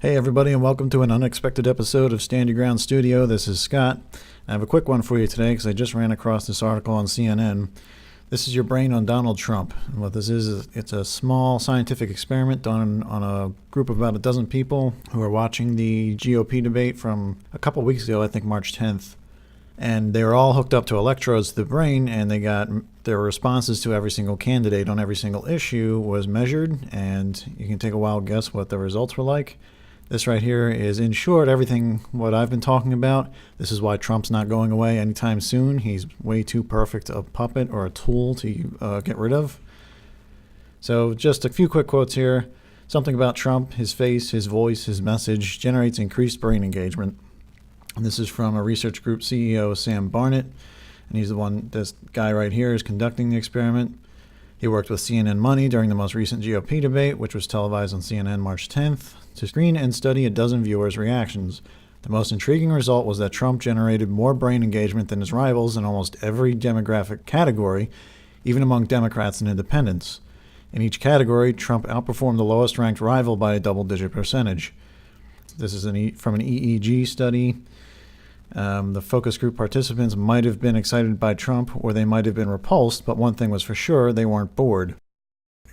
Hey everybody, and welcome to an unexpected episode of Stand Your Ground Studio. This is Scott. I have a quick one for you today because I just ran across this article on CNN. This is your brain on Donald Trump. And what this is it's a small scientific experiment done on a group of about a dozen people who are watching the GOP debate from a couple weeks ago, I think March 10th. And they were all hooked up to electrodes to the brain, and they got their responses to every single candidate on every single issue was measured, and you can take a wild guess what the results were like. This right here is, in short, everything what I've been talking about. This is why Trump's not going away anytime soon. He's way too perfect a puppet or a tool to get rid of. So just a few quick quotes here. Something about Trump: his face, his voice, his message generates increased brain engagement. And this is from a research group CEO, Sam Barnett. And he's the one, this guy right here is conducting the experiment. He worked with CNN Money during the most recent GOP debate, which was televised on CNN March 10th, to screen and study a dozen viewers' reactions. The most intriguing result was that Trump generated more brain engagement than his rivals in almost every demographic category, even among Democrats and independents. In each category, Trump outperformed the lowest-ranked rival by a double-digit percentage. This is from an EEG study. The focus group participants might have been excited by Trump, or they might have been repulsed, but one thing was for sure: they weren't bored.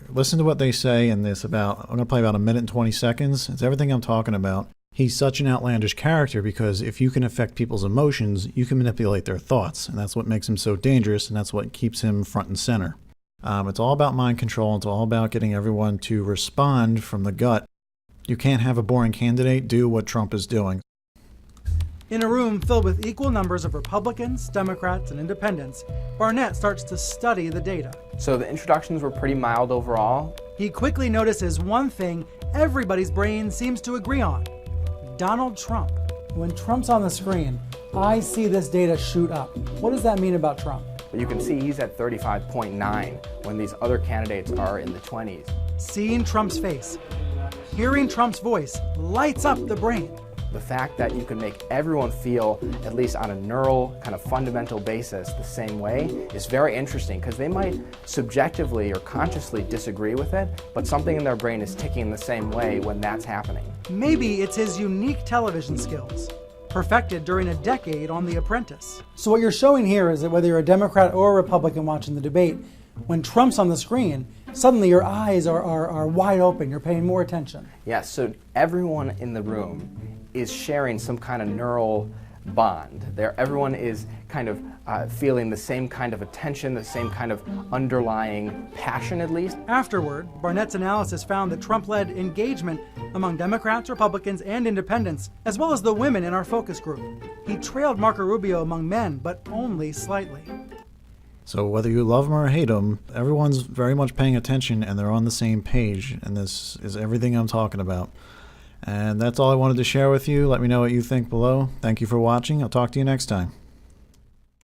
Listen to what they say in this I'm going to play about a minute and 20 seconds. It's everything I'm talking about. He's such an outlandish character because if you can affect people's emotions, you can manipulate their thoughts, and that's what makes him so dangerous, and that's what keeps him front and center. It's all about mind control. It's all about getting everyone to respond from the gut. You can't have a boring candidate do what Trump is doing. In a room filled with equal numbers of Republicans, Democrats, and Independents, Barnett starts to study the data. So the introductions were pretty mild overall. He quickly notices one thing everybody's brain seems to agree on: Donald Trump. When Trump's on the screen, I see this data shoot up. What does that mean about Trump? You can see he's at 35.9 when these other candidates are in the 20s. Seeing Trump's face, hearing Trump's voice lights up the brain. The fact that you can make everyone feel, at least on a neural kind of fundamental basis, the same way is very interesting, because they might subjectively or consciously disagree with it, but something in their brain is ticking the same way when that's happening. Maybe it's his unique television skills, perfected during a decade on The Apprentice. So what you're showing here is that whether you're a Democrat or a Republican watching the debate, when Trump's on the screen, suddenly your eyes are wide open. You're paying more attention. Yes, so everyone in the room is sharing some kind of neural bond. Everyone is kind of feeling the same kind of attention, the same kind of underlying passion, at least. Afterward, Barnett's analysis found that Trump led engagement among Democrats, Republicans, and Independents, as well as the women in our focus group. He trailed Marco Rubio among men, but only slightly. So whether you love him or hate him, everyone's very much paying attention and they're on the same page, and this is everything I'm talking about. And that's all I wanted to share with you. Let me know what you think below. Thank you for watching. I'll talk to you next time.